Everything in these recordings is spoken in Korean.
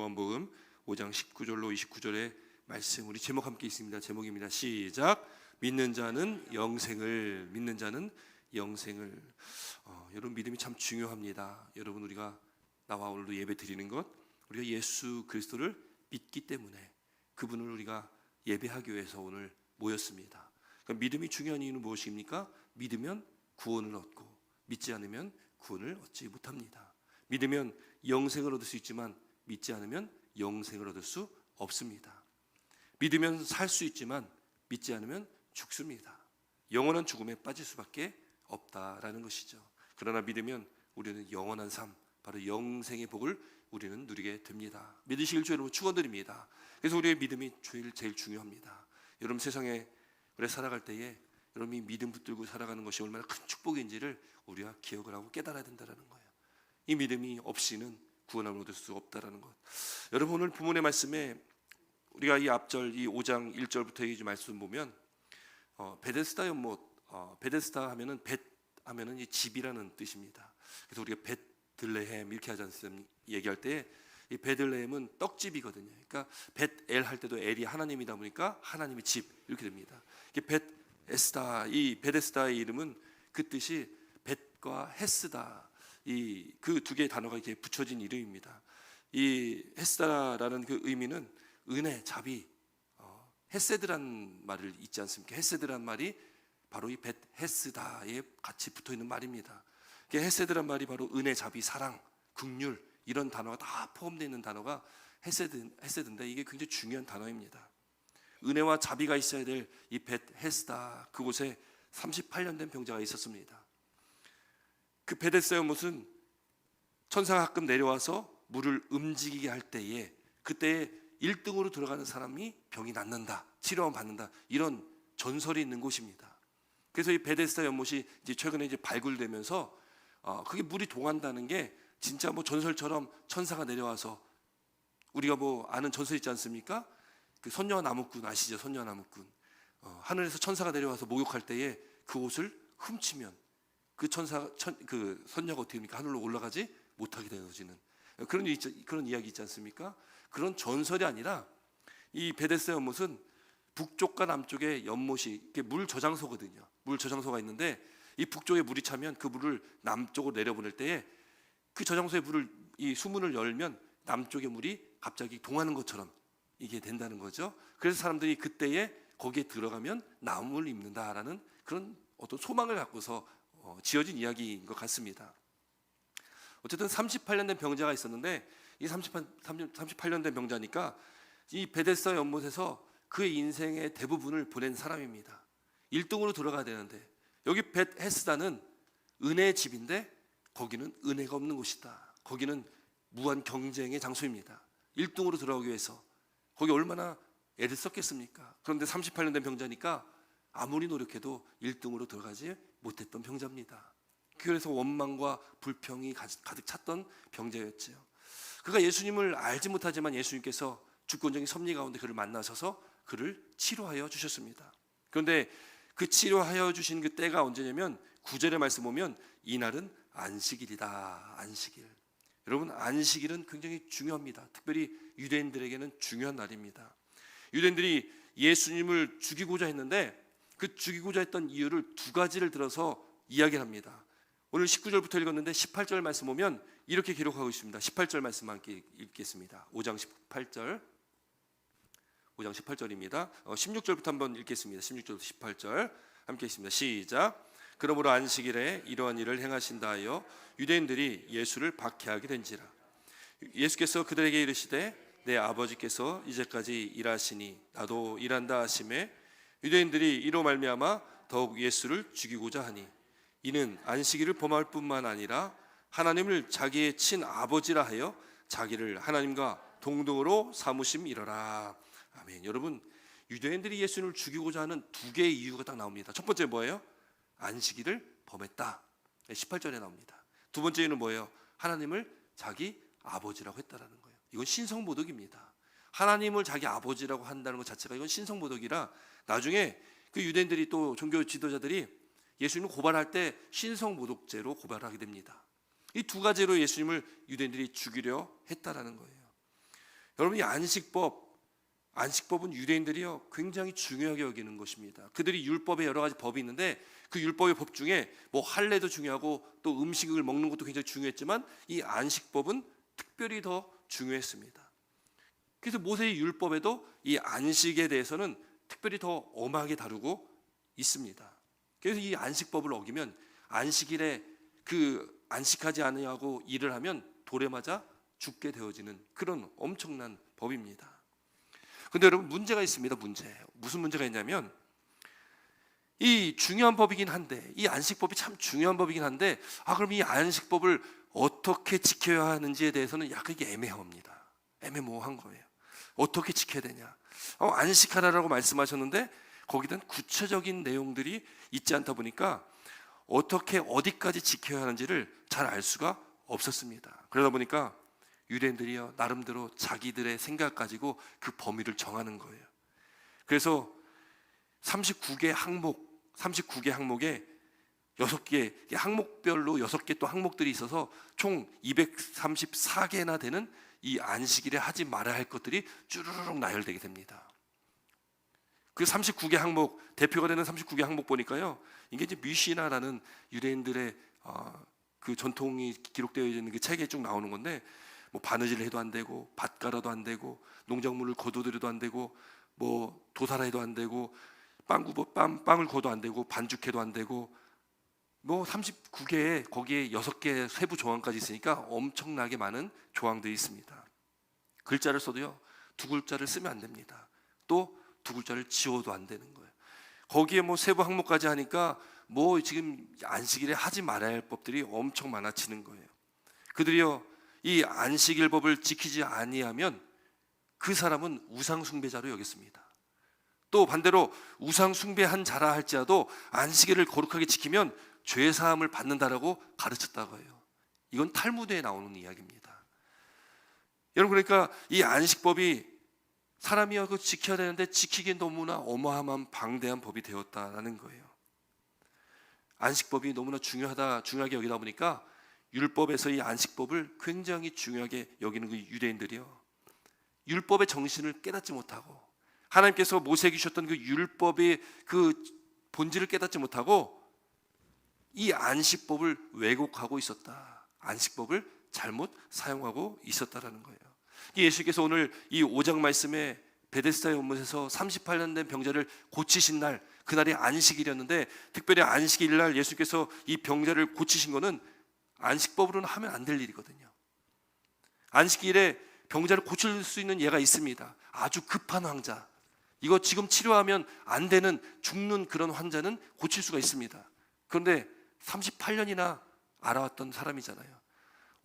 요한복음 5장 19절로 29절의 말씀, 우리 제목 함께 있습니다. 제목입니다. 시작. 믿는 자는 영생을. 여러분, 믿음이 참 중요합니다. 여러분, 우리가 나와 오늘도 예배 드리는 것, 우리가 예수 그리스도를 믿기 때문에 그분을 우리가 예배하기 위해서 오늘 모였습니다. 그러니까 믿음이 중요한 이유는 무엇입니까? 믿으면 구원을 얻고 믿지 않으면 구원을 얻지 못합니다. 믿으면 영생을 얻을 수 있지만 믿지 않으면 영생을 얻을 수 없습니다. 믿으면 살 수 있지만 믿지 않으면 죽습니다. 영원한 죽음에 빠질 수밖에 없다라는 것이죠. 그러나 믿으면 우리는 영원한 삶, 바로 영생의 복을 우리는 누리게 됩니다. 믿으시길 주 여러분 축원드립니다. 그래서 우리의 믿음이 제일 중요합니다. 여러분, 세상에 우리 살아갈 때에 여러분이 믿음 붙들고 살아가는 것이 얼마나 큰 축복인지를 우리가 기억을 하고 깨달아야 된다는 거예요. 이 믿음이 없이는 구원을 얻을 수 없다는 것. 여러분, 오늘 본문의 말씀에 우리가 이 앞절, 이 5장 1절부터 이 말씀 보면 베데스다 연못, 베데스다 하면은 벳 하면은 이 집이라는 뜻입니다. 그래서 우리가 베들레헴 이렇게 하지 않습니까? 얘기할 때 이 베들레헴은 떡집이거든요. 그러니까 벳엘 할 때도 엘이 하나님이다 보니까 하나님의 집 이렇게 됩니다. 벳에스다, 이 베데스다의 이름은 그 뜻이 벳과 헤스다, 이 그 두 개의 단어가 이렇게 붙여진 이름입니다. 이 헤스다라는 그 의미는 은혜, 자비, 헤세드란 말을 잊지 않습니까? 헤세드란 말이 바로 이 벳헤스다에 같이 붙어 있는 말입니다. 헤세드란 말이 바로 은혜, 자비, 사랑, 긍휼 이런 단어가 다 포함되어 있는 단어가 헤세드인데 이게 굉장히 중요한 단어입니다. 은혜와 자비가 있어야 될 이 벳헤스다, 그곳에 38년 된 병자가 있었습니다. 그 베데스다 연못은 천사가 가끔 내려와서 물을 움직이게 할 때에 그때에 1등으로 들어가는 사람이 병이 낫는다, 치료만 받는다, 이런 전설이 있는 곳입니다. 그래서 이 베데스다 연못이 이제 최근에 이제 발굴되면서 그게 물이 동한다는 게 진짜 뭐 전설처럼 천사가 내려와서, 우리가 뭐 아는 전설 있지 않습니까? 그 선녀와 나무꾼 아시죠? 선녀와 나무꾼. 하늘에서 천사가 내려와서 목욕할 때에 그 옷을 훔치면 그 그 선녀가 어떻게 됩니까? 하늘로 올라가지 못하게 되어지는 그런 이야기 있지 않습니까? 그런 전설이 아니라 이 베데스다 연못은 북쪽과 남쪽에 연못이 물 저장소거든요. 물 저장소가 있는데 이 북쪽에 물이 차면 그 물을 남쪽으로 내려보낼 때에 그 저장소의 물을, 이 수문을 열면 남쪽의 물이 갑자기 동하는 것처럼 이게 된다는 거죠. 그래서 사람들이 그때에 거기에 들어가면 나무를 입는다라는 그런 어떤 소망을 갖고서 지어진 이야기인 것 같습니다. 어쨌든 38년 된 병자가 있었는데 이 38년 된 병자니까 이 베데스다 연못에서 그의 인생의 대부분을 보낸 사람입니다. 1등으로 들어가야 되는데 여기 벳헤스다는 은혜의 집인데 거기는 은혜가 없는 곳이다. 거기는 무한 경쟁의 장소입니다. 1등으로 들어가기 위해서 거기 얼마나 애를 썼겠습니까? 그런데 38년 된 병자니까 아무리 노력해도 1등으로 들어가지 못했던 병자입니다. 그래서 원망과 불평이 가득 찼던 병자였죠. 그가 예수님을 알지 못하지만 예수님께서 주권적인 섭리 가운데 그를 만나셔서 그를 치료하여 주셨습니다. 그런데 그 치료하여 주신 그 때가 언제냐면 9절의 말씀 보면 이날은 안식일이다. 안식일. 여러분, 안식일은 굉장히 중요합니다. 특별히 유대인들에게는 중요한 날입니다. 유대인들이 예수님을 죽이고자 했는데 그 죽이고자 했던 이유를 두 가지를 들어서 이야기를 합니다. 오늘 19절부터 읽었는데 18절 말씀 보면 이렇게 기록하고 있습니다. 18절 말씀 함께 읽겠습니다. 5장 18절입니다. 16절부터 한번 읽겠습니다. 16절부터 18절 함께 있습니다. 시작. 그러므로 안식일에 이러한 일을 행하신다 하여 유대인들이 예수를 박해하게 된지라. 예수께서 그들에게 이르시되 내 아버지께서 이제까지 일하시니 나도 일한다 하시매 유대인들이 이로 말미암아 더욱 예수를 죽이고자 하니 이는 안식일을 범할 뿐만 아니라 하나님을 자기의 친아버지라 하여 자기를 하나님과 동등으로 삼으심이러라. 아멘. 여러분, 유대인들이 예수님을 죽이고자 하는 두 개의 이유가 딱 나옵니다. 첫 번째 뭐예요? 안식일을 범했다. 18절에 나옵니다. 두 번째 이유는 뭐예요? 하나님을 자기 아버지라고 했다라는 거예요. 이건 신성모독입니다. 하나님을 자기 아버지라고 한다는 것 자체가 이건 신성모독이라 나중에 그 유대인들이 또 종교 지도자들이 예수님을 고발할 때 신성모독죄로 고발하게 됩니다. 이 두 가지로 예수님을 유대인들이 죽이려 했다라는 거예요. 여러분, 이 안식법은 유대인들이요 굉장히 중요하게 여기는 것입니다. 그들이 율법에 여러 가지 법이 있는데 그 율법의 법 중에 뭐 할례도 중요하고 또 음식을 먹는 것도 굉장히 중요했지만 이 안식법은 특별히 더 중요했습니다. 그래서 모세의 율법에도 이 안식에 대해서는 특별히 더 엄하게 다루고 있습니다. 그래서 이 안식법을 어기면 안식일에 그 안식하지 아니하고 일을 하면 돌에 맞아 죽게 되어지는 그런 엄청난 법입니다. 근데 여러분, 문제가 있습니다. 무슨 문제가 있냐면, 이 중요한 법이긴 한데, 이 안식법이 참 중요한 법이긴 한데, 그럼 이 안식법을 어떻게 지켜야 하는지에 대해서는 약간 이게 애매합니다. 애매모호한 거예요. 어떻게 지켜야 되냐? 안식하라라고 말씀하셨는데 거기는 구체적인 내용들이 있지 않다 보니까 어떻게 어디까지 지켜야 하는지를 잘 알 수가 없었습니다. 그러다 보니까 유대인들이요 나름대로 자기들의 생각 가지고 그 범위를 정하는 거예요. 그래서 39개 항목에 6개 항목별로 6개 또 항목들이 있어서 총 234개나 되는 이 안식일에 하지 말아야 할 것들이 쭈르륵 나열되게 됩니다. 그 39개 항목, 대표가 되는 39개 항목 보니까요, 이게 이제 미시나라는 유대인들의 그 전통이 기록되어 있는 그 책에 쭉 나오는 건데, 뭐 바느질을 해도 안 되고, 밭 갈아도 안 되고, 농작물을 거두들여도 안 되고, 뭐 도살해도 안 되고, 빵을 구워도 안 되고, 반죽해도 안 되고, 뭐 39개에 거기에 6개의 세부 조항까지 있으니까 엄청나게 많은 조항들이 있습니다. 글자를 써도요 2글자를 쓰면 안 됩니다. 또 2글자를 지워도 안 되는 거예요. 거기에 뭐 세부 항목까지 하니까 뭐 지금 안식일에 하지 말아야 할 법들이 엄청 많아지는 거예요. 그들이요 이 안식일법을 지키지 아니하면 그 사람은 우상 숭배자로 여겼습니다. 또 반대로 우상 숭배한 자라 할지라도 안식일을 거룩하게 지키면 죄 사함을 받는다라고 가르쳤다고 해요. 이건 탈무드에 나오는 이야기입니다. 여러분, 그러니까 이 안식법이 사람이 그거 지켜야 되는데 지키기엔 너무나 어마어마한 방대한 법이 되었다라는 거예요. 안식법이 너무나 중요하게 여기다 보니까 율법에서 이 안식법을 굉장히 중요하게 여기는 그 유대인들이요 율법의 정신을 깨닫지 못하고 하나님께서 모세에게 주셨던 그 율법의 그 본질을 깨닫지 못하고 이 안식법을 왜곡하고 있었다. 안식법을 잘못 사용하고 있었다라는 거예요. 예수께서 오늘 이 5장 말씀에 베데스다의 온못에서 38년 된 병자를 고치신 날, 그날이 안식일이었는데 특별히 안식일 날 예수께서 이 병자를 고치신 것은 안식법으로는 하면 안 될 일이거든요. 안식일에 병자를 고칠 수 있는 예가 있습니다. 아주 급한 환자, 이거 지금 치료하면 안 되는 죽는 그런 환자는 고칠 수가 있습니다. 그런데 38년이나 알아왔던 사람이잖아요.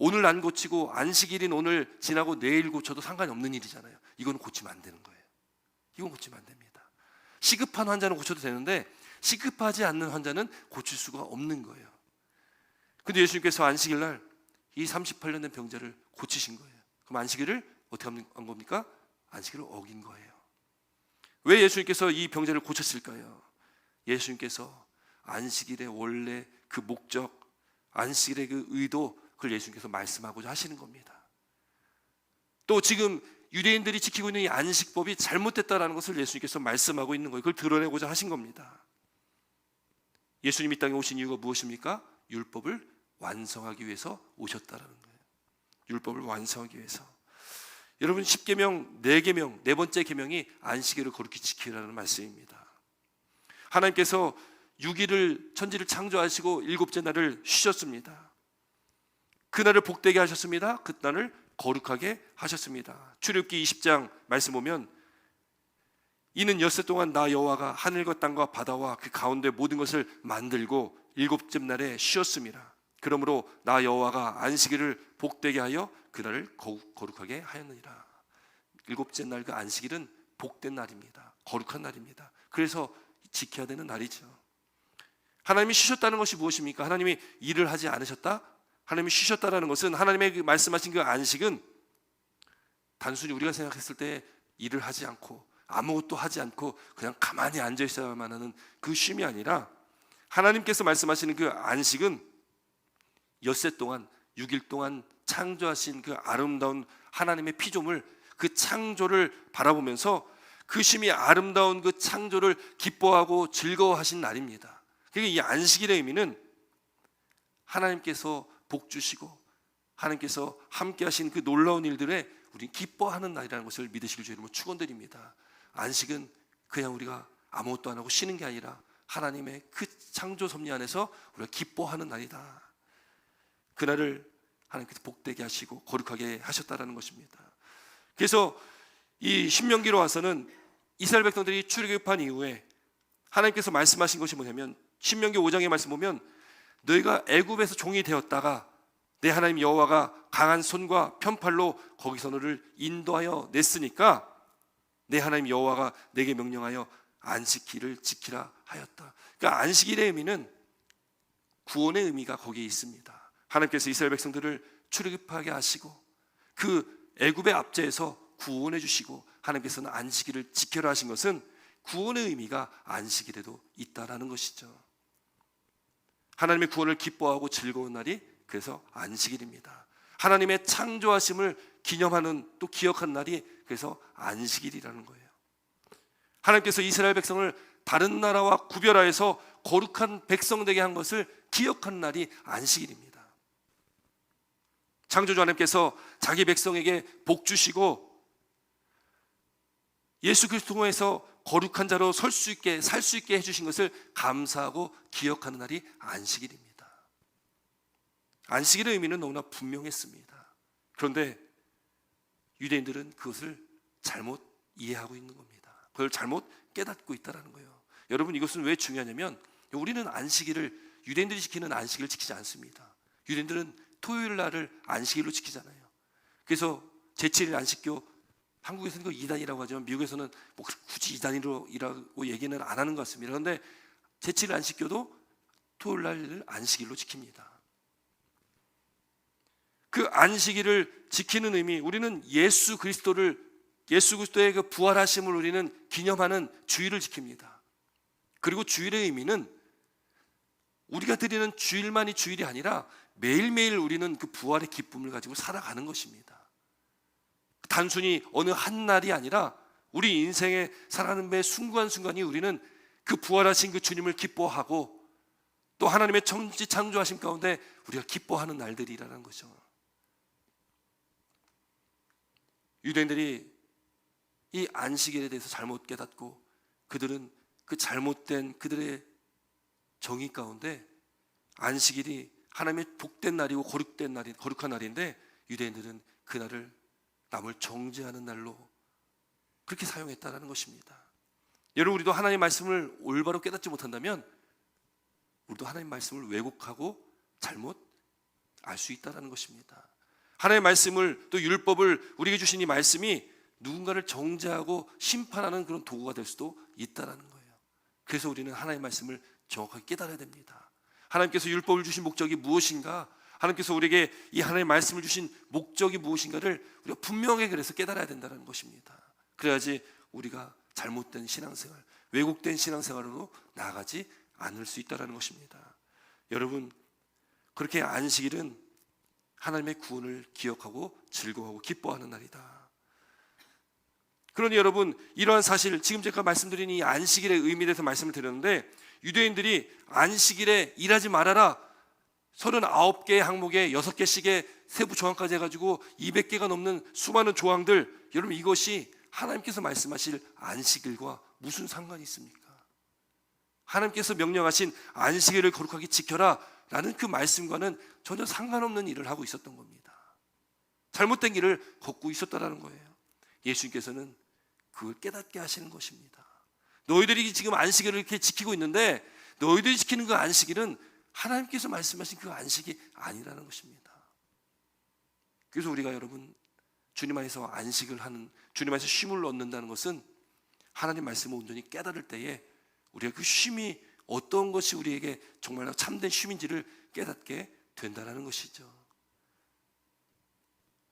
오늘 안 고치고 안식일인 오늘 지나고 내일 고쳐도 상관이 없는 일이잖아요. 이건 고치면 안 되는 거예요. 이건 고치면 안 됩니다. 시급한 환자는 고쳐도 되는데 시급하지 않는 환자는 고칠 수가 없는 거예요. 근데 예수님께서 안식일 날 이 38년 된 병자를 고치신 거예요. 그럼 안식일을 어떻게 한 겁니까? 안식일을 어긴 거예요. 왜 예수님께서 이 병자를 고쳤을까요? 예수님께서 안식일의 원래 그 목적, 안식일의 그 의도, 그걸 예수님께서 말씀하고자 하시는 겁니다. 또 지금 유대인들이 지키고 있는 이 안식법이 잘못됐다라는 것을 예수님께서 말씀하고 있는 거예요. 그걸 드러내고자 하신 겁니다. 예수님이 이 땅에 오신 이유가 무엇입니까? 율법을 완성하기 위해서 오셨다라는 거예요. 율법을 완성하기 위해서. 여러분, 10계명, 4계명, 네 번째 계명이 안식일을 거룩히 지키라는 말씀입니다. 하나님께서 6일을 천지를 창조하시고 7째 날을 쉬셨습니다. 그날을 복되게 하셨습니다. 그 날을 거룩하게 하셨습니다. 출애굽기 20장 말씀 보면 이는 엿새 동안 나 여호와가 하늘과 땅과 바다와 그 가운데 모든 것을 만들고 7째 날에 쉬었습니다. 그러므로 나 여호와가 안식일을 복되게 하여 그날을 거룩하게 하였느니라. 7째 날 그 안식일은 복된 날입니다. 거룩한 날입니다. 그래서 지켜야 되는 날이죠. 하나님이 쉬셨다는 것이 무엇입니까? 하나님이 일을 하지 않으셨다? 하나님이 쉬셨다라는 것은 하나님의 그 말씀하신 그 안식은 단순히 우리가 생각했을 때 일을 하지 않고 아무것도 하지 않고 그냥 가만히 앉아 있어야만 하는 그 쉼이 아니라 하나님께서 말씀하시는 그 안식은 엿새 동안 6일 동안 창조하신 그 아름다운 하나님의 피조물, 그 창조를 바라보면서 그 심히 아름다운 그 창조를 기뻐하고 즐거워하신 날입니다. 그러니까 이 안식일의 의미는 하나님께서 복 주시고 하나님께서 함께 하신 그 놀라운 일들에 우리는 기뻐하는 날이라는 것을 믿으시길 주의 이름으로 축원드립니다. 안식은 그냥 우리가 아무것도 안 하고 쉬는 게 아니라 하나님의 그 창조 섭리 안에서 우리가 기뻐하는 날이다. 그날을 하나님께서 복되게 하시고 거룩하게 하셨다라는 것입니다. 그래서 이 신명기로 와서는 이스라엘 백성들이 출애굽한 이후에 하나님께서 말씀하신 것이 뭐냐면 신명기 5장의 말씀 보면 너희가 애굽에서 종이 되었다가 내 하나님 여호와가 강한 손과 편팔로 거기서 너를 인도하여 냈으니까 내 하나님 여호와가 내게 명령하여 안식일을 지키라 하였다. 그러니까 안식일의 의미는 구원의 의미가 거기에 있습니다. 하나님께서 이스라엘 백성들을 출애굽하게 하시고 그 애굽의 압제에서 구원해 주시고 하나님께서는 안식일을 지켜라 하신 것은 구원의 의미가 안식일에도 있다라는 것이죠. 하나님의 구원을 기뻐하고 즐거운 날이 그래서 안식일입니다. 하나님의 창조하심을 기념하는 또 기억한 날이 그래서 안식일이라는 거예요. 하나님께서 이스라엘 백성을 다른 나라와 구별하여서 거룩한 백성 되게 한 것을 기억한 날이 안식일입니다. 창조주 하나님께서 자기 백성에게 복 주시고 예수 그리스도 통해서 거룩한 자로 설 수 있게 살 수 있게 해주신 것을 감사하고 기억하는 날이 안식일입니다. 안식일의 의미는 너무나 분명했습니다. 그런데 유대인들은 그것을 잘못 이해하고 있는 겁니다. 그걸 잘못 깨닫고 있다는 거예요. 여러분, 이것은 왜 중요하냐면 우리는 안식일을 유대인들이 지키는 안식일을 지키지 않습니다. 유대인들은 토요일 날을 안식일로 지키잖아요. 그래서 제7일 안식교, 한국에서는 그 이단이라고 하지만 미국에서는 뭐 굳이 이단이라고 얘기는 안 하는 것 같습니다. 그런데 제7일 안식교도 토요일 날을 안식일로 지킵니다. 그 안식일을 지키는 의미, 우리는 예수 그리스도의 그 부활하심을 우리는 기념하는 주일을 지킵니다. 그리고 주일의 의미는 우리가 드리는 주일만이 주일이 아니라 매일매일 우리는 그 부활의 기쁨을 가지고 살아가는 것입니다. 단순히 어느 한 날이 아니라 우리 인생에 살아가는 매 순간순간이 우리는 그 부활하신 그 주님을 기뻐하고 또 하나님의 천지 창조하심 가운데 우리가 기뻐하는 날들이라는 거죠. 유대인들이 이 안식일에 대해서 잘못 깨닫고 그들은 그 잘못된 그들의 정의 가운데 안식일이 하나님의 복된 날이고 거룩한 날인데 유대인들은 그날을 남을 정죄하는 날로 그렇게 사용했다는 것입니다. 여러분, 우리도 하나님의 말씀을 올바로 깨닫지 못한다면 우리도 하나님의 말씀을 왜곡하고 잘못 알 수 있다는 것입니다. 하나님의 말씀을 또 율법을 우리에게 주신 이 말씀이 누군가를 정죄하고 심판하는 그런 도구가 될 수도 있다는 거예요. 그래서 우리는 하나님의 말씀을 정확하게 깨달아야 됩니다. 하나님께서 율법을 주신 목적이 무엇인가, 하나님께서 우리에게 이 하나님의 말씀을 주신 목적이 무엇인가를 우리가 분명하게 그래서 깨달아야 된다는 것입니다. 그래야지 우리가 잘못된 신앙생활, 왜곡된 신앙생활로 나아가지 않을 수 있다는 것입니다. 여러분, 그렇게 안식일은 하나님의 구원을 기억하고 즐거워하고 기뻐하는 날이다. 그러니 여러분, 이러한 사실, 지금 제가 말씀드린 이 안식일의 의미에 대해서 말씀을 드렸는데 유대인들이 안식일에 일하지 말아라 39개의 항목에 6개씩의 세부 조항까지 해가지고 200개가 넘는 수많은 조항들, 여러분 이것이 하나님께서 말씀하실 안식일과 무슨 상관이 있습니까? 하나님께서 명령하신 안식일을 거룩하게 지켜라 라는 그 말씀과는 전혀 상관없는 일을 하고 있었던 겁니다. 잘못된 길을 걷고 있었다는 거예요. 예수님께서는 그걸 깨닫게 하시는 것입니다. 너희들이 지금 안식일을 이렇게 지키고 있는데 너희들이 지키는 그 안식일은 하나님께서 말씀하신 그 안식이 아니라는 것입니다. 그래서 우리가 여러분 주님 안에서 안식을 하는, 주님 안에서 쉼을 얻는다는 것은 하나님 말씀을 온전히 깨달을 때에 우리가 그 쉼이 어떤 것이 우리에게 정말 참된 쉼인지를 깨닫게 된다는 것이죠.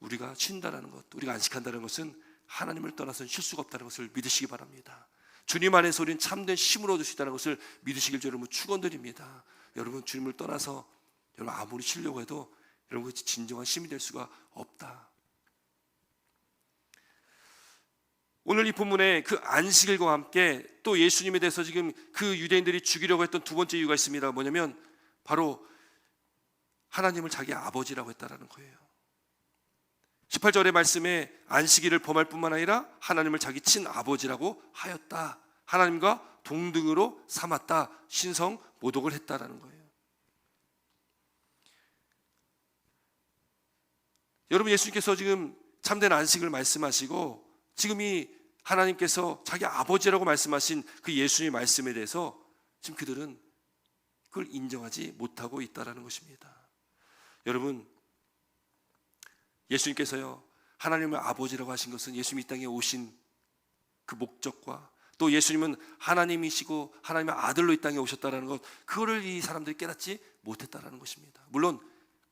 우리가 쉰다라는 것, 우리가 안식한다는 것은 하나님을 떠나서는 쉴 수가 없다는 것을 믿으시기 바랍니다. 주님 안에서 우리는 참된 쉼을 얻을 수 있다는 것을 믿으시길 여러분 축원드립니다. 여러분, 주님을 떠나서 여러분 아무리 쉬려고 해도 여러분 진정한 쉼이 될 수가 없다. 오늘 이 본문에 그 안식일과 함께 또 예수님에 대해서 지금 그 유대인들이 죽이려고 했던 두 번째 이유가 있습니다. 뭐냐면 바로 하나님을 자기 아버지라고 했다라는 거예요. 18절의 말씀에 안식일을 범할 뿐만 아니라 하나님을 자기 친아버지라고 하였다. 하나님과 동등으로 삼았다. 신성 모독을 했다라는 거예요. 여러분, 예수님께서 지금 참된 안식을 말씀하시고 지금 이 하나님께서 자기 아버지라고 말씀하신 그 예수님의 말씀에 대해서 지금 그들은 그걸 인정하지 못하고 있다는 것입니다. 여러분, 예수님께서요 하나님을 아버지라고 하신 것은 예수님이 이 땅에 오신 그 목적과 또 예수님은 하나님이시고 하나님의 아들로 이 땅에 오셨다는 것, 그거를 이 사람들이 깨닫지 못했다는 것입니다. 물론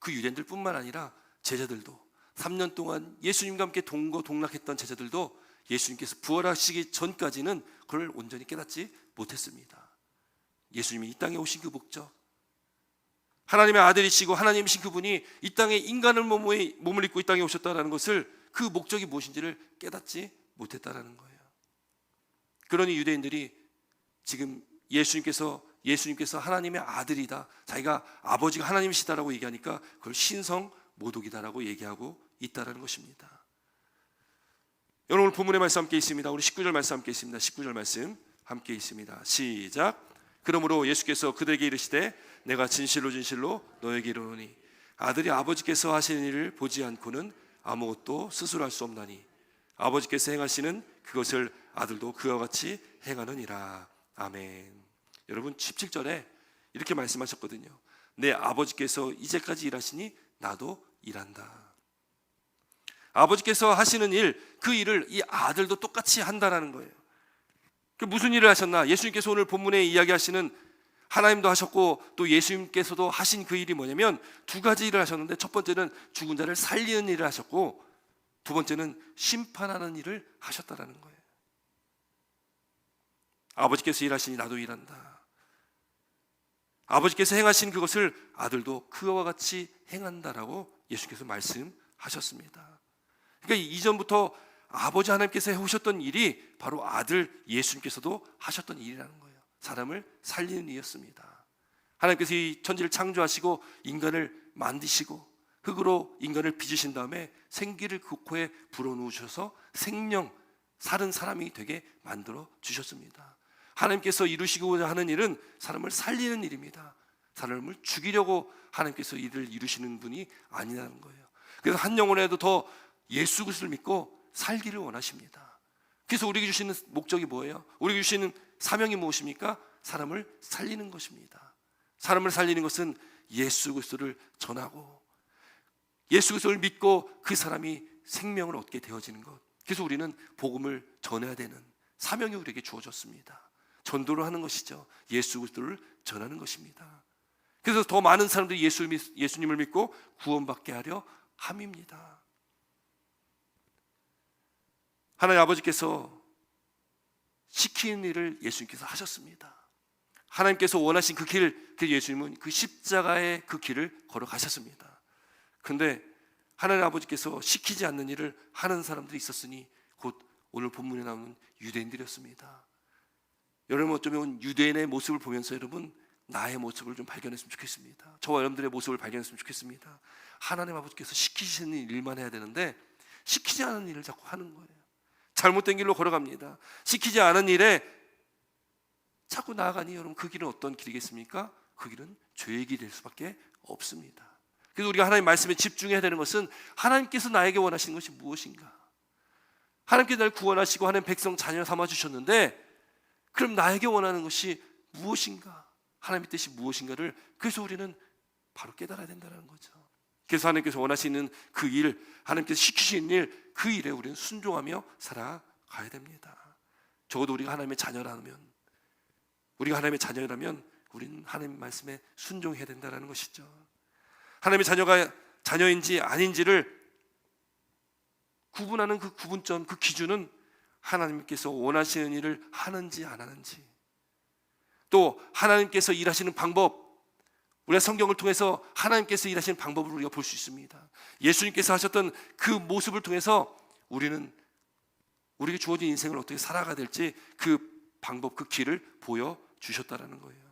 그 유대인들뿐만 아니라 제자들도 3년 동안 예수님과 함께 동거동락했던 제자들도 예수님께서 부활하시기 전까지는 그걸 온전히 깨닫지 못했습니다. 예수님이 이 땅에 오신 그 목적, 하나님의 아들이시고 하나님이신 그분이 이 땅에 인간을 몸을 입고 이 땅에 오셨다는 것을, 그 목적이 무엇인지를 깨닫지 못했다는 거예요. 그러니 유대인들이 지금 예수님께서 하나님의 아들이다, 자기가 아버지가 하나님이시다라고 얘기하니까 그걸 신성 모독이다라고 얘기하고 있다는 것입니다. 여러분, 오늘 본문의 말씀 함께 있습니다. 우리 19절 말씀 함께 있습니다. 19절 말씀 함께 있습니다. 시작. 그러므로 예수께서 그들에게 이르시되 내가 진실로 진실로 너에게 이르노니 아들이 아버지께서 하시는 일을 보지 않고는 아무것도 스스로 할 수 없나니 아버지께서 행하시는 그것을 아들도 그와 같이 행하느니라. 아멘. 여러분, 17절에 이렇게 말씀하셨거든요. 내 아버지께서 이제까지 일하시니 나도 일한다. 아버지께서 하시는 일, 그 일을 이 아들도 똑같이 한다라는 거예요. 무슨 일을 하셨나? 예수님께서 오늘 본문에 이야기하시는, 하나님도 하셨고 또 예수님께서도 하신 그 일이 뭐냐면 두 가지 일을 하셨는데, 첫 번째는 죽은 자를 살리는 일을 하셨고 두 번째는 심판하는 일을 하셨다라는 거예요. 아버지께서 일하시니 나도 일한다. 아버지께서 행하신 그것을 아들도 그와 같이 행한다라고 예수님께서 말씀하셨습니다. 그러니까 이전부터 아버지 하나님께서 해오셨던 일이 바로 아들 예수님께서도 하셨던 일이라는 거예요. 사람을 살리는 일이었습니다. 하나님께서 이 천지를 창조하시고 인간을 만드시고 흙으로 인간을 빚으신 다음에 생기를 그 코에 불어넣으셔서 생명, 사는 사람이 되게 만들어 주셨습니다. 하나님께서 이루시고자 하는 일은 사람을 살리는 일입니다. 사람을 죽이려고 하나님께서 일을 이루시는 분이 아니라는 거예요. 그래서 한 영혼에도 더 예수 그리스도를 믿고 살기를 원하십니다. 그래서 우리에게 주시는 목적이 뭐예요? 우리에게 주시는 사명이 무엇입니까? 사람을 살리는 것입니다. 사람을 살리는 것은 예수 그리스도를 전하고 예수 그리스도를 믿고 그 사람이 생명을 얻게 되어지는 것. 그래서 우리는 복음을 전해야 되는 사명이 우리에게 주어졌습니다. 전도를 하는 것이죠. 예수 그리스도를 전하는 것입니다. 그래서 더 많은 사람들이 예수님을 믿고 구원받게 하려 함입니다. 하나님 아버지께서 시키는 일을 예수님께서 하셨습니다. 하나님께서 원하신 그 길, 그 예수님은 그 십자가의 그 길을 걸어가셨습니다. 그런데 하나님 아버지께서 시키지 않는 일을 하는 사람들이 있었으니 곧 오늘 본문에 나오는 유대인들이었습니다. 여러분, 어쩌면 유대인의 모습을 보면서 여러분 나의 모습을 좀 발견했으면 좋겠습니다. 저와 여러분들의 모습을 발견했으면 좋겠습니다. 하나님 아버지께서 시키시는 일만 해야 되는데 시키지 않은 일을 자꾸 하는 거예요. 잘못된 길로 걸어갑니다. 시키지 않은 일에 자꾸 나아가니 여러분, 그 길은 어떤 길이겠습니까? 그 길은 죄의 길이 될 수밖에 없습니다. 그래서 우리가 하나님 말씀에 집중해야 되는 것은 하나님께서 나에게 원하시는 것이 무엇인가? 하나님께서 나를 구원하시고 하나님 백성 자녀 삼아주셨는데 그럼 나에게 원하는 것이 무엇인가? 하나님의 뜻이 무엇인가를, 그래서 우리는 바로 깨달아야 된다는 거죠. 그래서 하나님께서 원하시는 그 일, 하나님께서 시키시는 일, 그 일에 우리는 순종하며 살아가야 됩니다. 적어도 우리가 하나님의 자녀라면, 우리는 하나님의 말씀에 순종해야 된다는 것이죠. 하나님의 자녀가 자녀인지 아닌지를 구분하는 그 구분점, 그 기준은 하나님께서 원하시는 일을 하는지 안 하는지, 또 하나님께서 일하시는 방법, 우리가 성경을 통해서 하나님께서 일하시는 방법을 우리가 볼 수 있습니다. 예수님께서 하셨던 그 모습을 통해서 우리는 우리에게 주어진 인생을 어떻게 살아가야 될지 그 방법, 그 길을 보여주셨다라는 거예요.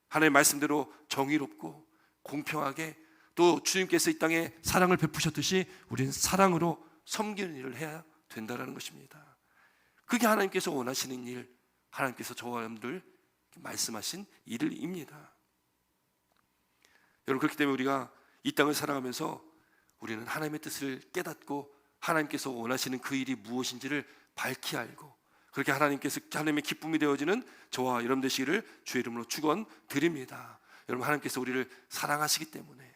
하나님의 말씀대로 정의롭고 공평하게, 또 주님께서 이 땅에 사랑을 베푸셨듯이 우리는 사랑으로 섬기는 일을 해야 된다는 것입니다. 그게 하나님께서 원하시는 일, 하나님께서 저와 여러분들 말씀하신 일입니다. 여러분, 그렇기 때문에 우리가 이 땅을 살아가면서 우리는 하나님의 뜻을 깨닫고 하나님께서 원하시는 그 일이 무엇인지를 밝히 알고, 그렇게 하나님의 기쁨이 되어지는 저와 여러분 되시기를 주의 이름으로 축원드립니다. 여러분, 하나님께서 우리를 사랑하시기 때문에,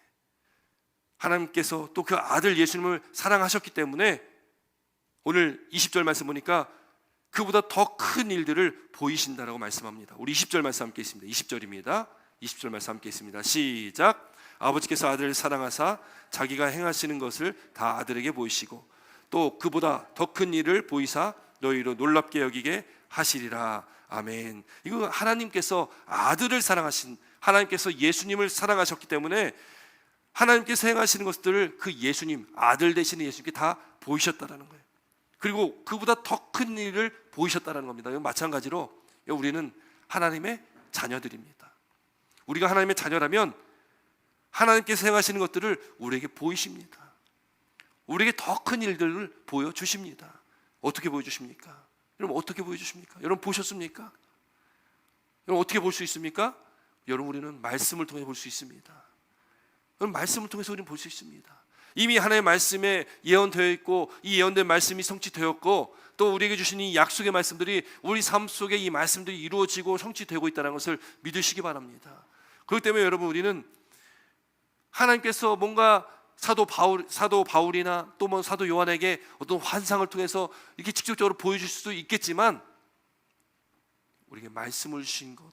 하나님께서 또 그 아들 예수님을 사랑하셨기 때문에 오늘 20절 말씀 보니까 그보다 더 큰 일들을 보이신다라고 말씀합니다. 우리 20절 말씀 함께 있습니다. 20절입니다. 20절 말씀 함께 있습니다. 시작. 아버지께서 아들을 사랑하사 자기가 행하시는 것을 다 아들에게 보이시고 또 그보다 더 큰 일을 보이사 너희로 놀랍게 여기게 하시리라. 아멘. 이거 하나님께서 아들을 사랑하신, 하나님께서 예수님을 사랑하셨기 때문에 하나님께서 행하시는 것들을 그 예수님, 아들 되시는 예수님께 다 보이셨다라는 거예요. 그리고 그보다 더 큰 일을 보이셨다라는 겁니다. 마찬가지로 우리는 하나님의 자녀들입니다. 우리가 하나님의 자녀라면 하나님께서 행하시는 것들을 우리에게 보이십니다. 우리에게 더 큰 일들을 보여주십니다. 어떻게 보여주십니까? 여러분, 어떻게 보여주십니까? 여러분, 보셨습니까? 여러분, 어떻게 볼 수 있습니까? 여러분, 우리는 말씀을 통해 볼 수 있습니다. 여러분, 말씀을 통해서 우리는 볼 수 있습니다. 이미 하나님의 말씀에 예언되어 있고, 이 예언된 말씀이 성취되었고, 또 우리에게 주신 이 약속의 말씀들이 우리 삶 속에 이 말씀들이 이루어지고 성취되고 있다는 것을 믿으시기 바랍니다. 그렇기 때문에 여러분, 우리는 하나님께서 뭔가 사도 바울이나 또 뭐 사도 요한에게 어떤 환상을 통해서 이렇게 직접적으로 보여줄 수도 있겠지만, 우리에게 말씀을 주신 것,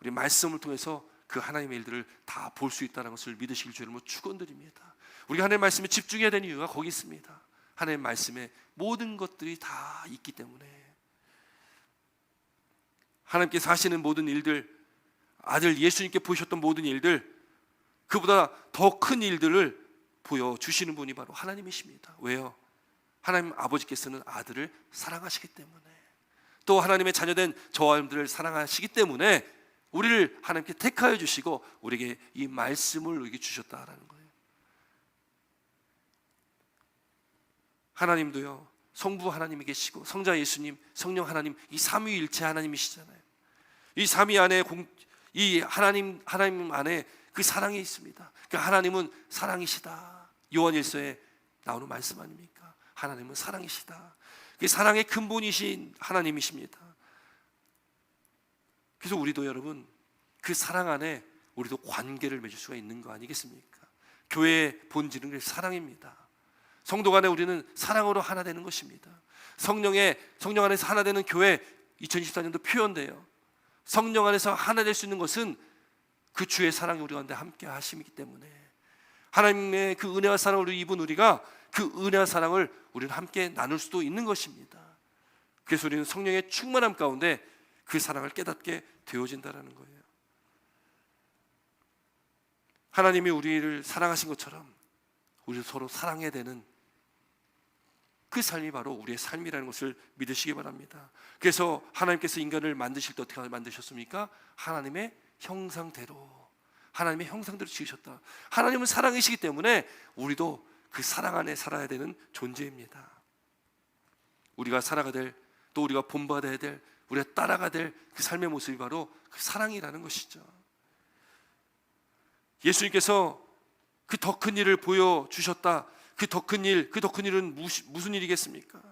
우리 말씀을 통해서 그 하나님의 일들을 다 볼 수 있다는 것을 믿으시길 주의 이름으로 축원드립니다. 우리가 하나님의 말씀에 집중해야 되는 이유가 거기 있습니다. 하나님의 말씀에 모든 것들이 다 있기 때문에, 하나님께서 하시는 모든 일들, 아들 예수님께 보이셨던 모든 일들, 그보다 더 큰 일들을 보여주시는 분이 바로 하나님이십니다. 왜요? 하나님 아버지께서는 아들을 사랑하시기 때문에, 또 하나님의 자녀된 저와 여러분들을 사랑하시기 때문에 우리를 하나님께 택하여 주시고 우리에게 이 말씀을 우리에게 주셨다라는 거예요. 하나님도요, 성부 하나님이 계시고 성자 예수님, 성령 하나님, 이 삼위일체 하나님이시잖아요. 이 삼위 안에 이 하나님 안에 그 사랑이 있습니다. 그러니까 하나님은 사랑이시다. 요한일서에 나오는 말씀 아닙니까? 하나님은 사랑이시다. 그 사랑의 근본이신 하나님이십니다. 그래서 우리도 여러분, 그 사랑 안에 우리도 관계를 맺을 수가 있는 거 아니겠습니까? 교회의 본질은 사랑입니다. 성도 간에 우리는 사랑으로 하나 되는 것입니다. 성령 안에서 하나 되는 교회, 2024년도 표현돼요. 성령 안에서 하나 될 수 있는 것은 그 주의 사랑이 우리 가운데 함께 하심이기 때문에, 하나님의 그 은혜와 사랑을 입은 우리가 그 은혜와 사랑을 우리는 함께 나눌 수도 있는 것입니다. 그래서 우리는 성령의 충만함 가운데 그 사랑을 깨닫게 되어진다는 거예요. 하나님이 우리를 사랑하신 것처럼 우리도 서로 사랑해야 되는 그 삶이 바로 우리의 삶이라는 것을 믿으시기 바랍니다. 그래서 하나님께서 인간을 만드실 때 어떻게 만드셨습니까? 하나님의 형상대로 지으셨다. 하나님은 사랑이시기 때문에 우리도 그 사랑 안에 살아야 되는 존재입니다. 우리가 살아가야 될, 또 우리가 본받아야 될, 우리가 따라가야 될 그 삶의 모습이 바로 그 사랑이라는 것이죠. 예수님께서 그 더 큰 일을 보여주셨다. 그 더 큰 일은 무슨 일이겠습니까?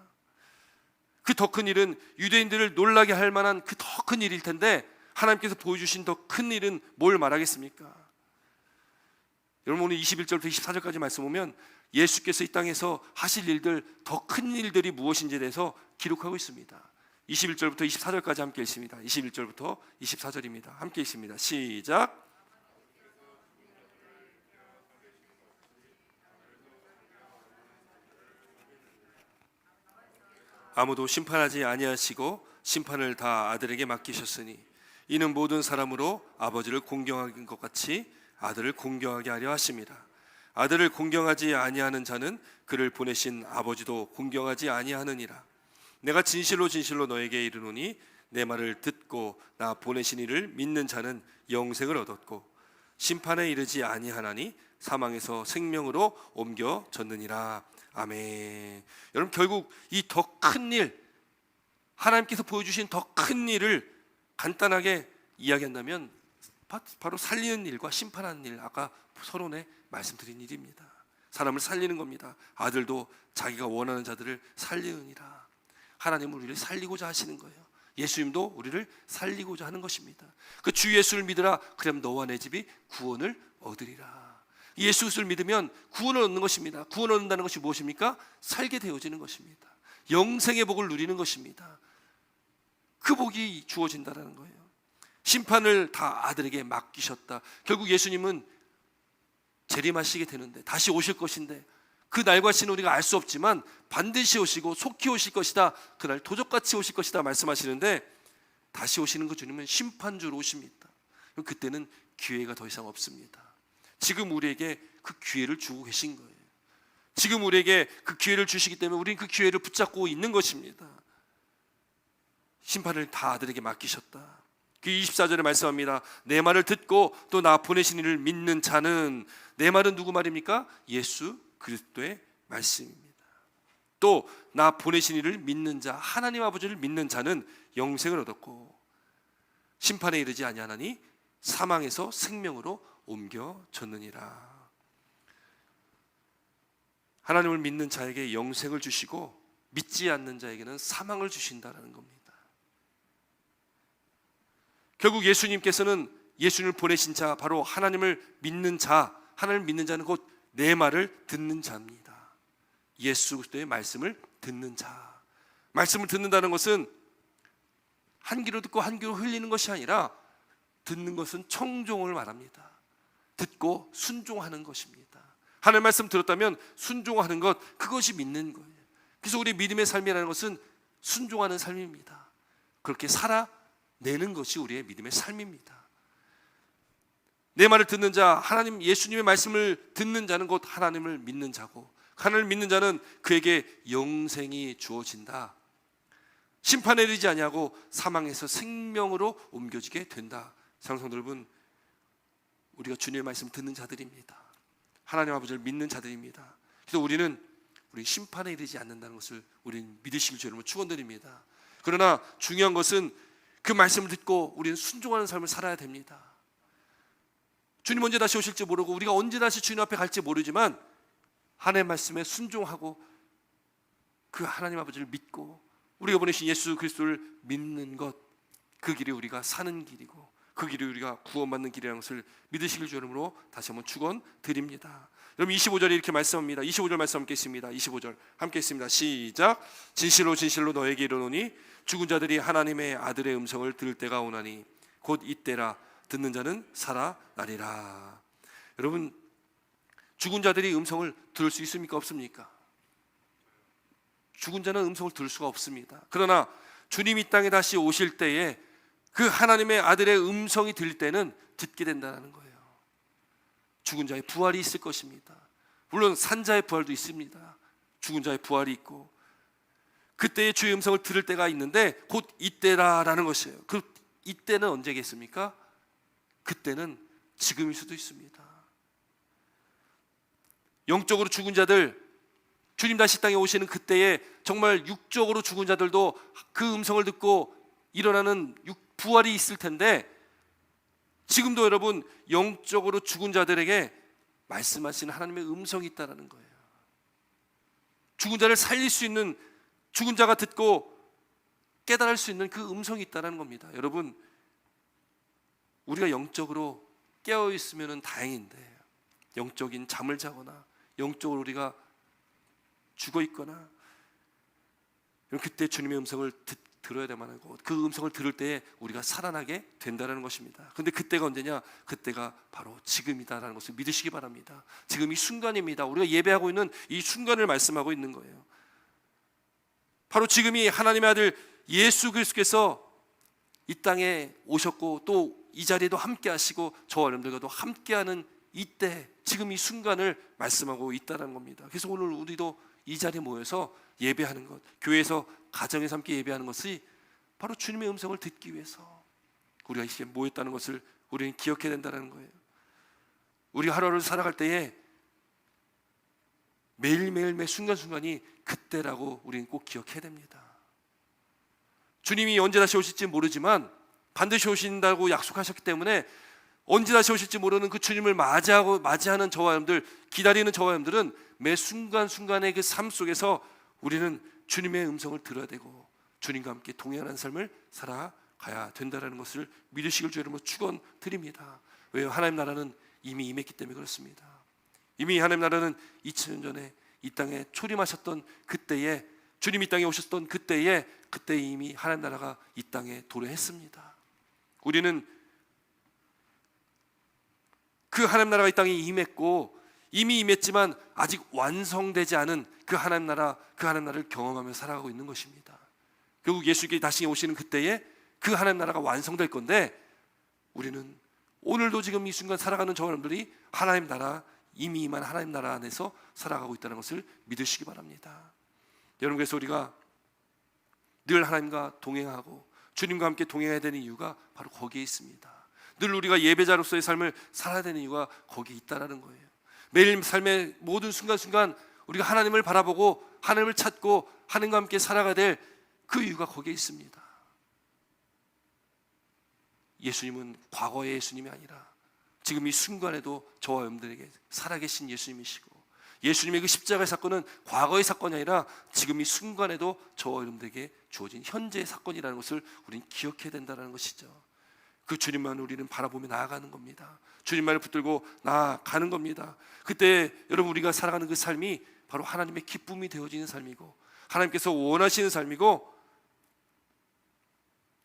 그 더 큰 일은 유대인들을 놀라게 할 만한 그 더 큰 일일 텐데, 하나님께서 보여주신 더 큰 일은 뭘 말하겠습니까? 여러분, 오늘 21절부터 24절까지 말씀 보면 예수께서 이 땅에서 하실 일들, 더 큰 일들이 무엇인지에 대해서 기록하고 있습니다. 21절부터 24절까지 함께 읽습니다. 21절부터 24절입니다. 함께 읽습니다. 시작. 아무도 심판하지 아니하시고 심판을 다 아들에게 맡기셨으니 이는 모든 사람으로 아버지를 공경하는 것 같이 아들을 공경하게 하려 하심이라. 아들을 공경하지 아니하는 자는 그를 보내신 아버지도 공경하지 아니하느니라. 내가 진실로 진실로 너에게 이르노니 내 말을 듣고 나 보내신 이를 믿는 자는 영생을 얻었고 심판에 이르지 아니하나니 사망에서 생명으로 옮겨졌느니라. 아멘. 여러분, 결국 이 더 큰 일, 하나님께서 보여주신 더 큰 일을 간단하게 이야기한다면 바로 살리는 일과 심판하는 일, 아까 서론에 말씀드린 일입니다. 사람을 살리는 겁니다. 아들도 자기가 원하는 자들을 살리느니라. 하나님은 우리를 살리고자 하시는 거예요. 예수님도 우리를 살리고자 하는 것입니다. 그 주 예수를 믿으라. 그럼 너와 내 집이 구원을 얻으리라. 예수를 믿으면 구원을 얻는 것입니다. 구원을 얻는다는 것이 무엇입니까? 살게 되어지는 것입니다. 영생의 복을 누리는 것입니다. 그 복이 주어진다는 거예요. 심판을 다 아들에게 맡기셨다. 결국 예수님은 재림하시게 되는데, 다시 오실 것인데, 그 날과 시는 우리가 알 수 없지만 반드시 오시고 속히 오실 것이다. 그날 도적같이 오실 것이다 말씀하시는데, 다시 오시는 그 주님은 심판주로 오십니다. 그때는 기회가 더 이상 없습니다. 지금 우리에게 그 기회를 주고 계신 거예요. 지금 우리에게 그 기회를 주시기 때문에 우리는 그 기회를 붙잡고 있는 것입니다. 심판을 다 아들에게 맡기셨다. 그 24절에 말씀합니다. 내 말을 듣고 또 나 보내신 이를 믿는 자는, 내 말은 누구 말입니까? 예수 그리스도의 말씀입니다. 또 나 보내신 이를 믿는 자, 하나님 아버지를 믿는 자는 영생을 얻었고 심판에 이르지 아니하나니 사망에서 생명으로 옮겨졌느니라. 하나님을 믿는 자에게 영생을 주시고 믿지 않는 자에게는 사망을 주신다는 겁니다. 결국 예수님께서는 예수님을 보내신 자, 바로 하나님을 믿는 자, 하나님을 믿는 자는 곧 내 말을 듣는 자입니다. 예수 그리스도의 말씀을 듣는 자. 말씀을 듣는다는 것은 한 귀로 듣고 한 귀로 흘리는 것이 아니라, 듣는 것은 청종을 말합니다. 듣고 순종하는 것입니다. 하나님의 말씀 들었다면 순종하는 것, 그것이 믿는 거예요. 그래서 우리 믿음의 삶이라는 것은 순종하는 삶입니다. 그렇게 살아내는 것이 우리의 믿음의 삶입니다. 내 말을 듣는 자, 하나님 예수님의 말씀을 듣는 자는 곧 하나님을 믿는 자고, 하나님을 믿는 자는 그에게 영생이 주어진다. 심판에 이르지 아니하고 사망에서 생명으로 옮겨지게 된다. 사랑하는 성도 여러분, 우리가 주님의 말씀 듣는 자들입니다. 하나님 아버지를 믿는 자들입니다. 그래서 우리는 우리 심판에 이르지 않는다는 것을 우리는 믿으시길 주님을 축원드립니다. 그러나 중요한 것은 그 말씀을 듣고 우리는 순종하는 삶을 살아야 됩니다. 주님 언제 다시 오실지 모르고 우리가 언제 다시 주님 앞에 갈지 모르지만 하나님의 말씀에 순종하고 그 하나님 아버지를 믿고 우리가 보내신 예수 그리스도를 믿는 것, 그 길이 우리가 사는 길이고 그 길이 우리가 구원받는 길이라는 것을 믿으시길 주 이름으로 다시 한번 축원드립니다. 여러분 25절에 이렇게 말씀합니다. 25절 말씀 함께 있습니다. 25절 함께 있습니다. 시작. 진실로 진실로 너에게 이르노니 죽은 자들이 하나님의 아들의 음성을 들을 때가 오나니 곧 이때라. 듣는 자는 살아나리라. 여러분, 죽은 자들이 음성을 들을 수 있습니까? 없습니까? 죽은 자는 음성을 들을 수가 없습니다. 그러나 주님이 이 땅에 다시 오실 때에 그 하나님의 아들의 음성이 들릴 때는 듣게 된다는 거예요. 죽은 자의 부활이 있을 것입니다. 물론 산자의 부활도 있습니다. 죽은 자의 부활이 있고 그때의 주의 음성을 들을 때가 있는데 곧 이때라라는 것이에요. 그 이때는 언제겠습니까? 그때는 지금일 수도 있습니다. 영적으로 죽은 자들, 주님 다시 땅에 오시는 그때에 정말 육적으로 죽은 자들도 그 음성을 듣고 일어나는 부활이 있을 텐데, 지금도 여러분 영적으로 죽은 자들에게 말씀하시는 하나님의 음성이 있다는 거예요. 죽은 자를 살릴 수 있는, 죽은 자가 듣고 깨달을 수 있는 그 음성이 있다는 겁니다. 여러분, 우리가 영적으로 깨어 있으면 다행인데 영적인 잠을 자거나 영적으로 우리가 죽어 있거나 그때 주님의 음성을 들어야 되만 하고 그 음성을 들을 때에 우리가 살아나게 된다는 것입니다. 그런데 그때가 언제냐? 그때가 바로 지금이다라는 것을 믿으시기 바랍니다. 지금 이 순간입니다. 우리가 예배하고 있는 이 순간을 말씀하고 있는 거예요. 바로 지금이 하나님의 아들 예수 그리스도께서 이 땅에 오셨고 또 이 자리에도 함께 하시고 저와 여러분들과도 함께하는 이때, 지금 이 순간을 말씀하고 있다는 겁니다. 그래서 오늘 우리도 이 자리에 모여서 예배하는 것, 교회에서 가정에서 함께 예배하는 것이 바로 주님의 음성을 듣기 위해서 우리가 이렇게 모였다는 것을 우리는 기억해야 된다는 거예요. 우리가 하루하루 살아갈 때에 매일매일 매 순간순간이 그때라고 우리는 꼭 기억해야 됩니다. 주님이 언제 다시 오실지 모르지만 반드시 오신다고 약속하셨기 때문에 언제 다시 오실지 모르는 그 주님을 맞이하는 저와 여러분들, 기다리는 저와 여러분들은 매 순간순간의 그 삶 속에서 우리는 주님의 음성을 들어야 되고 주님과 함께 동행하는 삶을 살아가야 된다는 것을 믿으시길 주 여러분 축원드립니다. 왜요? 하나님 나라는 이미 임했기 때문에 그렇습니다. 이미 하나님 나라는 2000년 전에 이 땅에 초림하셨던 그때에, 주님이 이 땅에 오셨던 그때 이미 하나님 나라가 이 땅에 도래했습니다. 우리는 그 하나님 나라가 이 땅에 임했고 이미 임했지만 아직 완성되지 않은 그 하나님 나라를 경험하며 살아가고 있는 것입니다. 결국 예수님께 다시 오시는 그때에 그 하나님 나라가 완성될 건데, 우리는 오늘도 지금 이 순간 살아가는 저와 여러분들이 하나님 나라, 이미 임한 하나님 나라 안에서 살아가고 있다는 것을 믿으시기 바랍니다. 여러분, 그래서 우리가 늘 하나님과 동행하고 주님과 함께 동행해야 되는 이유가 바로 거기에 있습니다. 늘 우리가 예배자로서의 삶을 살아야 되는 이유가 거기에 있다는 거예요. 매일 삶의 모든 순간순간 우리가 하나님을 바라보고 하나님을 찾고 하나님과 함께 살아가야 될 그 이유가 거기에 있습니다. 예수님은 과거의 예수님이 아니라 지금 이 순간에도 저와 여러분들에게 살아계신 예수님이시고, 예수님의 그 십자가의 사건은 과거의 사건이 아니라 지금 이 순간에도 저와 여러분들에게 주어진 현재의 사건이라는 것을 우리는 기억해야 된다는 것이죠. 그 주님만 우리는 바라보며 나아가는 겁니다. 주님만을 붙들고 나아가는 겁니다. 그때 여러분, 우리가 살아가는 그 삶이 바로 하나님의 기쁨이 되어지는 삶이고 하나님께서 원하시는 삶이고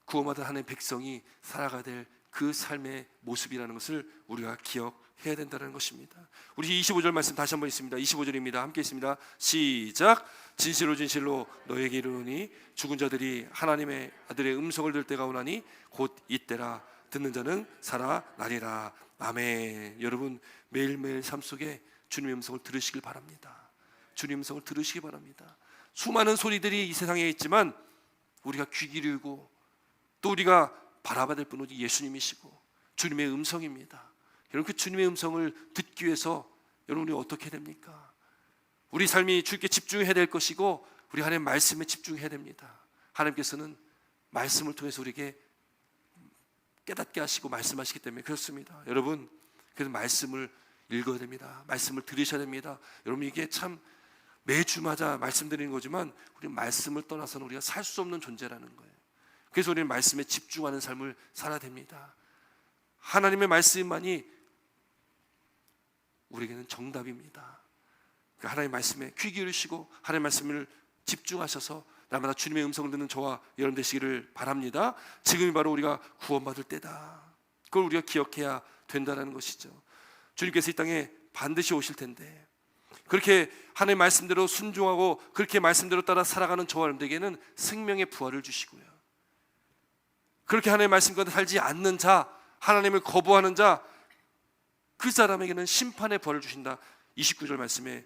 구원받은 하나님의 백성이 살아가야 될 그 삶의 모습이라는 것을 우리가 기억해야 된다는 것입니다. 우리 25절 말씀 다시 한번 있습니다. 25절입니다. 함께 있습니다. 시작. 진실로 진실로 너에게 이르노니 죽은 자들이 하나님의 아들의 음성을 들을 때가 오나니 곧 이때라. 듣는 자는 살아나리라. 아멘. 여러분, 매일매일 삶 속에 주님의 음성을 들으시길 바랍니다. 주님의 음성을 들으시기 바랍니다. 수많은 소리들이 이 세상에 있지만 우리가 귀 기울이고 또 우리가 바라봐야 될 분은 예수님이시고 주님의 음성입니다. 여러분, 그 주님의 음성을 듣기 위해서 여러분이 어떻게 됩니까? 우리 삶이 주님께 집중해야 될 것이고 우리 하나님의 말씀에 집중해야 됩니다. 하나님께서는 말씀을 통해서 우리에게 깨닫게 하시고 말씀하시기 때문에 그렇습니다. 여러분, 그래서 말씀을 읽어야 됩니다. 말씀을 들으셔야 됩니다. 여러분, 이게 참 매주마다 말씀드리는 거지만 우리 말씀을 떠나서는 우리가 살 수 없는 존재라는 거예요. 그래서 우리는 말씀에 집중하는 삶을 살아야 됩니다. 하나님의 말씀만이 우리에게는 정답입니다. 그러니까 하나님의 말씀에 귀 기울이시고 하나님의 말씀을 집중하셔서 날마다 주님의 음성을 듣는 저와 여러분 되시기를 바랍니다. 지금이 바로 우리가 구원받을 때다. 그걸 우리가 기억해야 된다는 것이죠. 주님께서 이 땅에 반드시 오실 텐데 그렇게 하나님의 말씀대로 순종하고 그렇게 말씀대로 따라 살아가는 저와 여러분들에게는 생명의 부활을 주시고요, 그렇게 하나님의 말씀 가운데 살지 않는 자, 하나님을 거부하는 자, 그 사람에게는 심판의 벌을 주신다. 29절 말씀에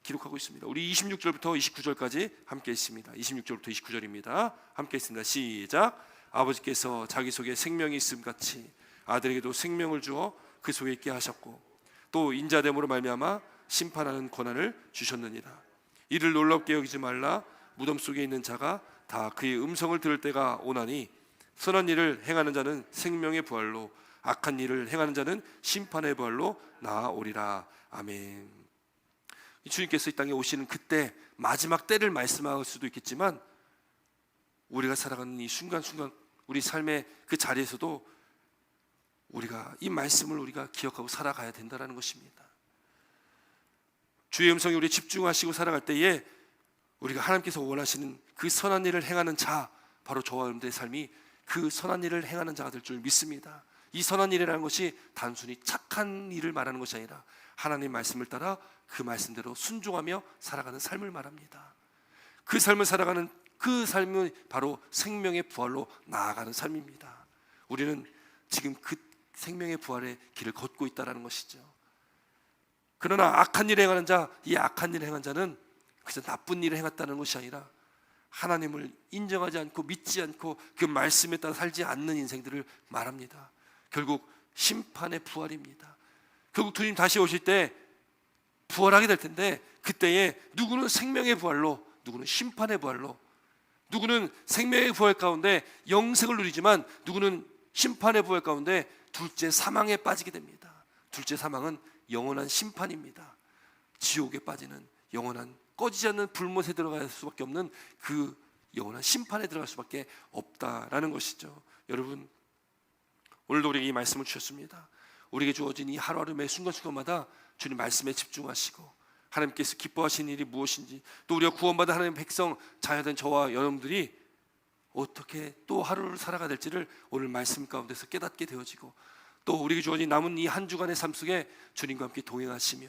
기록하고 있습니다. 우리 26절부터 29절까지 함께 있습니다. 26절부터 29절입니다. 함께 있습니다. 시작. 아버지께서 자기 속에 생명이 있음 같이 아들에게도 생명을 주어 그 속에 있게 하셨고 또 인자됨으로 말미암아 심판하는 권한을 주셨느니라. 이를 놀랍게 여기지 말라. 무덤 속에 있는 자가 다 그의 음성을 들을 때가 오나니 선한 일을 행하는 자는 생명의 부활로 악한 일을 행하는 자는 심판의 부활로 나아오리라. 아멘. 주님께서 이 땅에 오시는 그때 마지막 때를 말씀할 수도 있겠지만 우리가 살아가는 이 순간순간 우리 삶의 그 자리에서도 우리가 이 말씀을 우리가 기억하고 살아가야 된다는 것입니다. 주의 음성에 우리 집중하시고 살아갈 때에 우리가 하나님께서 원하시는 그 선한 일을 행하는 자, 바로 저와 여러분들의 삶이 그 선한 일을 행하는 자가 될 줄 믿습니다. 이 선한 일이라는 것이 단순히 착한 일을 말하는 것이 아니라 하나님의 말씀을 따라 그 말씀대로 순종하며 살아가는 삶을 말합니다. 그 삶을 살아가는 그 삶은 바로 생명의 부활로 나아가는 삶입니다. 우리는 지금 그 생명의 부활의 길을 걷고 있다는 것이죠. 그러나 악한 일을 행하는 자, 이 악한 일을 행한 자는 그저 나쁜 일을 행했다는 것이 아니라 하나님을 인정하지 않고 믿지 않고 그 말씀에 따라 살지 않는 인생들을 말합니다. 결국 심판의 부활입니다. 결국 주님 다시 오실 때 부활하게 될 텐데, 그때에 누구는 생명의 부활로, 누구는 심판의 부활로, 누구는 생명의 부활 가운데 영생을 누리지만 누구는 심판의 부활 가운데 둘째 사망에 빠지게 됩니다. 둘째 사망은 영원한 심판입니다. 지옥에 빠지는 영원한 꺼지지 않는 불못에 들어갈 수밖에 없는 그 영원한 심판에 들어갈 수밖에 없다라는 것이죠. 여러분, 오늘도 우리에게 이 말씀을 주셨습니다. 우리에게 주어진 이 하루하루 매 순간순간마다 주님 말씀에 집중하시고 하나님께서 기뻐하시는 일이 무엇인지, 또 우리가 구원받은 하나님의 백성 자녀된 저와 여러분들이 어떻게 또 하루를 살아가야 될지를 오늘 말씀 가운데서 깨닫게 되어지고, 또 우리에게 주어진 남은 이 한 주간의 삶 속에 주님과 함께 동행하시며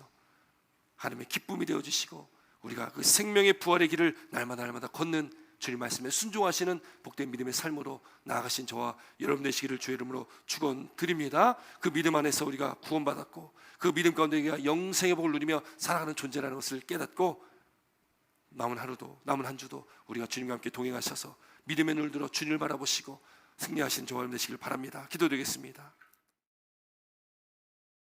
하나님의 기쁨이 되어주시고 우리가 그 생명의 부활의 길을 날마다 걷는 주님 말씀에 순종하시는 복된 믿음의 삶으로 나아가신 저와 여러분 되시기를 주의 이름으로 축원드립니다. 그 믿음 안에서 우리가 구원받았고 그 믿음 가운데 우리가 영생의 복을 누리며 살아가는 존재라는 것을 깨닫고, 남은 하루도 남은 한 주도 우리가 주님과 함께 동행하셔서 믿음의 눈을 들어 주님을 바라보시고 승리하신 저와 여러분 되시길 바랍니다. 기도드리겠습니다.